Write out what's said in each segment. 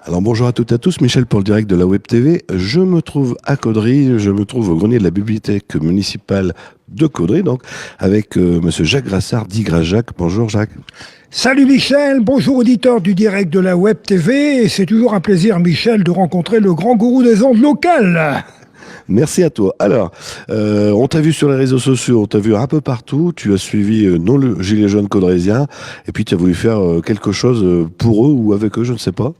Alors bonjour à toutes et à tous, Michel pour le direct de la Web TV. Je me trouve à Caudry, je me trouve au grenier de la bibliothèque municipale de Caudry, donc avec monsieur Jacques Grassard, dit Jacques. Bonjour Jacques. Salut Michel, bonjour auditeurs du direct de la Web TV. Et c'est toujours un plaisir Michel de rencontrer le grand gourou des ondes locales. Merci à toi. Alors, on t'a vu sur les réseaux sociaux, on t'a vu un peu partout, tu as suivi non le gilet jaune caudrésien, et puis tu as voulu faire quelque chose pour eux ou avec eux, je ne sais pas.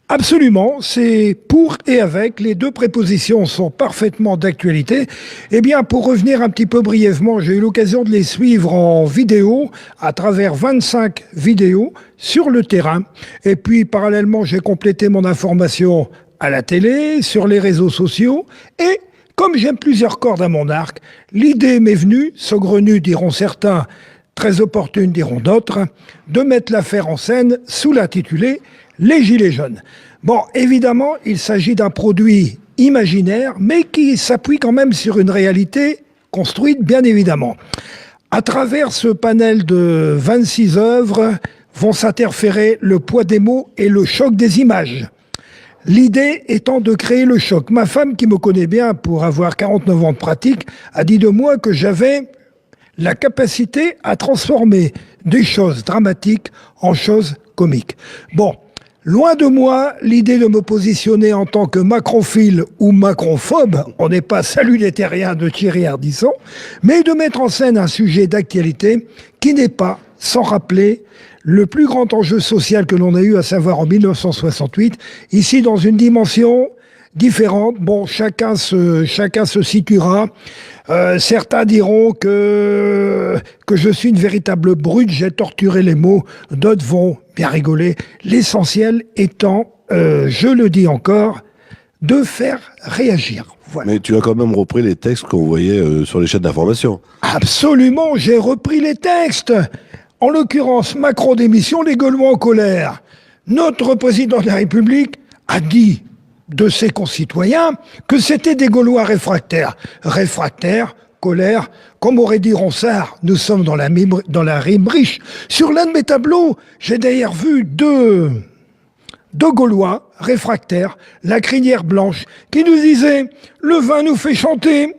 Absolument, c'est pour et avec, les deux prépositions sont parfaitement d'actualité. Eh bien, pour revenir un petit peu brièvement, j'ai eu l'occasion de les suivre en vidéo, à travers 25 vidéos sur le terrain. Et puis, parallèlement, j'ai complété mon information à la télé, sur les réseaux sociaux, et comme j'aime plusieurs cordes à mon arc, l'idée m'est venue, saugrenue diront certains, très opportune diront d'autres, de mettre l'affaire en scène sous l'intitulé « Les Gilets jaunes ». Bon, évidemment, il s'agit d'un produit imaginaire, mais qui s'appuie quand même sur une réalité construite, bien évidemment. À travers ce panel de 26 œuvres vont s'interférer le poids des mots et le choc des images. L'idée étant de créer le choc. Ma femme, qui me connaît bien pour avoir 49 ans de pratique, a dit de moi que j'avais la capacité à transformer des choses dramatiques en choses comiques. Bon, loin de moi l'idée de me positionner en tant que macrophile ou macrophobe, on n'est pas salutaire de Thierry Ardisson, mais de mettre en scène un sujet d'actualité qui n'est pas sans rappeler le plus grand enjeu social que l'on a eu, à savoir en 1968, ici dans une dimension différente. Bon, chacun se situera. Certains diront que je suis une véritable brute, j'ai torturé les mots. D'autres vont bien rigoler. L'essentiel étant, je le dis encore, de faire réagir. Voilà. Mais tu as quand même repris les textes qu'on voyait sur les chaînes d'information. Absolument, j'ai repris les textes. En l'occurrence, Macron démission, les Gaulois en colère. Notre président de la République a dit de ses concitoyens que c'était des Gaulois réfractaires. Réfractaires, colère, comme aurait dit Ronsard, nous sommes dans la rime riche. Sur l'un de mes tableaux, j'ai d'ailleurs vu deux Gaulois réfractaires, la crinière blanche, qui nous disaient « Le vin nous fait chanter ».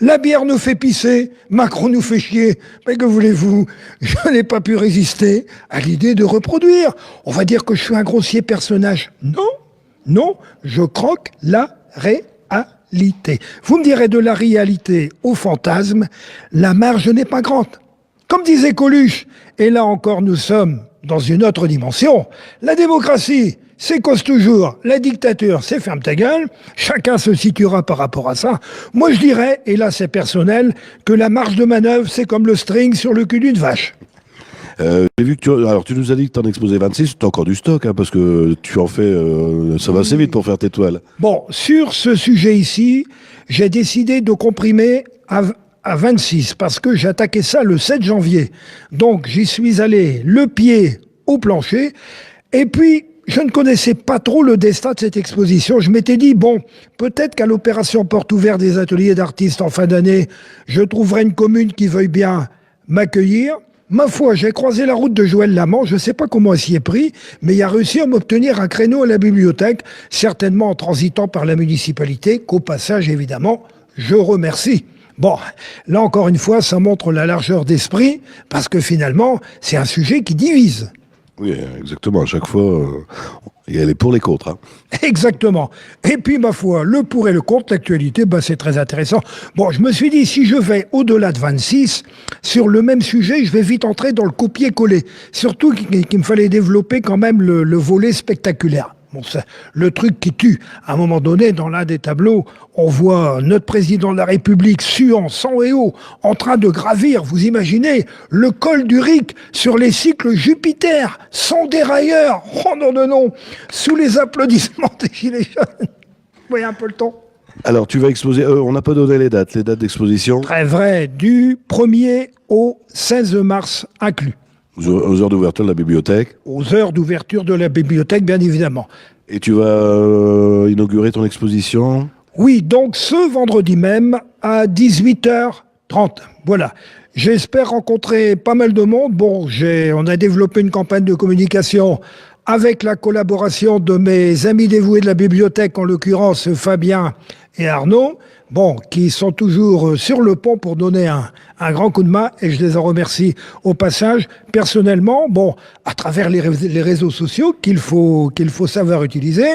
La bière nous fait pisser, Macron nous fait chier. Mais que voulez-vous? Je n'ai pas pu résister à l'idée de reproduire. On va dire que je suis un grossier personnage. Non, je croque la réalité. Vous me direz, de la réalité au fantasme, la marge n'est pas grande. Comme disait Coluche, et là encore nous sommes dans une autre dimension, la démocratie, c'est cause toujours. La dictature, c'est ferme ta gueule. Chacun se situera par rapport à ça. Moi, je dirais, et là c'est personnel, que la marge de manœuvre, c'est comme le string sur le cul d'une vache. J'ai vu que tu nous as dit que tu en exposais 26, tu as encore du stock, hein, parce que tu en fais, ça va assez vite pour faire tes toiles. Bon, sur ce sujet ici, j'ai décidé de comprimer à 26, parce que j'ai attaqué ça le 7 janvier. Donc, j'y suis allé le pied au plancher, et puis, je ne connaissais pas trop le destin de cette exposition. Je m'étais dit, bon, peut-être qu'à l'opération porte ouverte des ateliers d'artistes en fin d'année, je trouverai une commune qui veuille bien m'accueillir. Ma foi, j'ai croisé la route de Joël Lamant, je ne sais pas comment elle s'y est pris, mais il a réussi à m'obtenir un créneau à la bibliothèque, certainement en transitant par la municipalité, qu'au passage, évidemment, je remercie. Bon, là encore une fois, ça montre la largeur d'esprit, parce que finalement, c'est un sujet qui divise. Oui, exactement. À chaque fois, il y a les pour, les contre. Hein. Exactement. Et puis, ma foi, le pour et le contre, l'actualité, c'est très intéressant. Bon, je me suis dit, si je vais au-delà de 26, sur le même sujet, je vais vite entrer dans le copier-coller. Surtout qu'il me fallait développer quand même le volet spectaculaire. Bon, c'est le truc qui tue. À un moment donné, dans l'un des tableaux, on voit notre président de la République, suant, sang et eau, en train de gravir, vous imaginez, le col du Ric sur les cycles Jupiter, sans dérailleur. Oh non, sous les applaudissements des Gilets jaunes. Vous voyez un peu le ton? Alors, tu vas exposer, on n'a pas donné les dates d'exposition. Très vrai, du 1er au 16 mars inclus. Aux heures d'ouverture de la bibliothèque. Aux heures d'ouverture de la bibliothèque, bien évidemment. Et tu vas inaugurer ton exposition? Oui, donc ce vendredi même à 18h30. Voilà. J'espère rencontrer pas mal de monde. Bon, on a développé une campagne de communication avec la collaboration de mes amis dévoués de la bibliothèque, en l'occurrence Fabien et Arnaud, bon, qui sont toujours sur le pont pour donner un grand coup de main, et je les en remercie au passage. Personnellement, bon, à travers les réseaux sociaux qu'il faut savoir utiliser,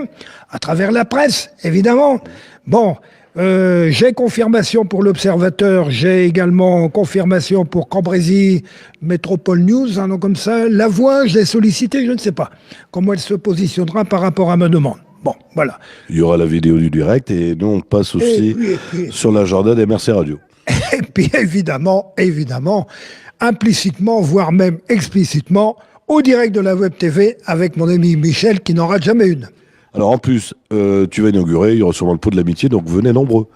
à travers la presse, évidemment. Bon, j'ai confirmation pour l'Observateur, j'ai également confirmation pour Cambrésis, Métropole News, un nom comme ça. La Voix, je l'ai sollicité, je ne sais pas comment elle se positionnera par rapport à ma demande. Bon, voilà. Il y aura la vidéo du direct et nous on passe aussi sur l'agenda des Merci Radio. Et puis évidemment, implicitement, voire même explicitement, au direct de la Web TV avec mon ami Michel qui n'en rate jamais une. Alors en plus, tu vas inaugurer, il y aura sûrement le pot de l'amitié, donc venez nombreux.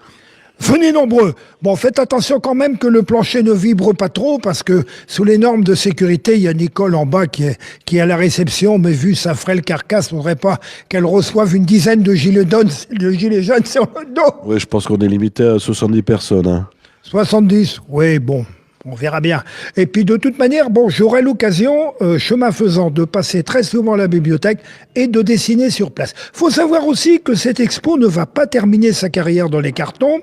Venez nombreux. Bon, faites attention quand même que le plancher ne vibre pas trop, parce que sous les normes de sécurité, il y a Nicole en bas qui est à la réception, mais vu sa frêle carcasse, on ne voudrait pas qu'elle reçoive une dizaine de gilets jaunes sur le dos. Oui, je pense qu'on est limité à 70 personnes. Hein. 70, oui, bon. On verra bien. Et puis de toute manière, bon, j'aurai l'occasion, chemin faisant, de passer très souvent à la bibliothèque et de dessiner sur place. Faut savoir aussi que cette expo ne va pas terminer sa carrière dans les cartons.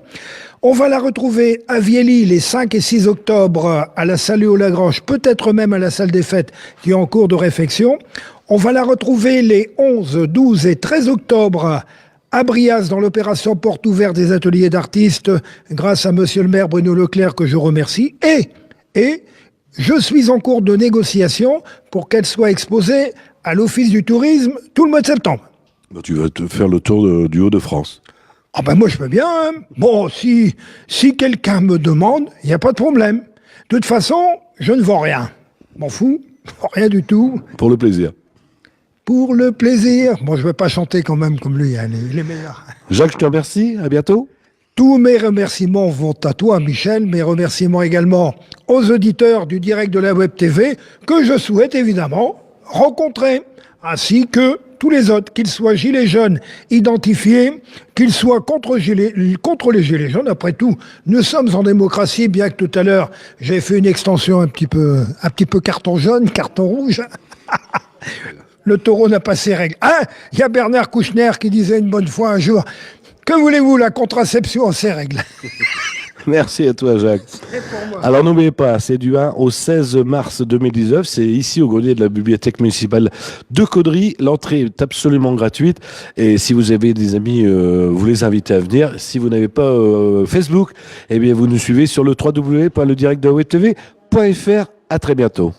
On va la retrouver à Viely les 5 et 6 octobre à la salle Léo-Lagrange, peut-être même à la salle des fêtes qui est en cours de réfection. On va la retrouver les 11, 12 et 13 octobre à Brias, dans l'opération Porte ouverte des ateliers d'artistes, grâce à monsieur le maire Bruno Leclerc, que je remercie. Et je suis en cours de négociation pour qu'elle soit exposée à l'Office du tourisme tout le mois de septembre. Tu vas te faire le tour du Hauts-de-France. Ah ben moi je peux bien. Hein. Bon, si quelqu'un me demande, il n'y a pas de problème. De toute façon, je ne vends rien. M'en fous, rien du tout. Pour le plaisir. Pour le plaisir. Bon, je ne vais pas chanter quand même comme lui, hein, les meilleurs. Jacques, je te remercie. À bientôt. Tous mes remerciements vont à toi, Michel. Mes remerciements également aux auditeurs du direct de la Web TV, que je souhaite évidemment rencontrer, ainsi que tous les autres, qu'ils soient gilets jaunes identifiés, qu'ils soient contre les gilets jaunes. Après tout, nous sommes en démocratie, bien que tout à l'heure, j'ai fait une extension un petit peu carton jaune, carton rouge. Le taureau n'a pas ses règles. Ah, il y a Bernard Kouchner qui disait une bonne fois un jour, que voulez-vous, la contraception a ses règles. Merci à toi, Jacques. Alors n'oubliez pas, c'est du 1 au 16 mars 2019, c'est ici au grenier de la bibliothèque municipale de Caudry. L'entrée est absolument gratuite et si vous avez des amis, vous les invitez à venir. Si vous n'avez pas Facebook, eh bien vous nous suivez sur le www.ledirectdelawebtv.fr. À très bientôt.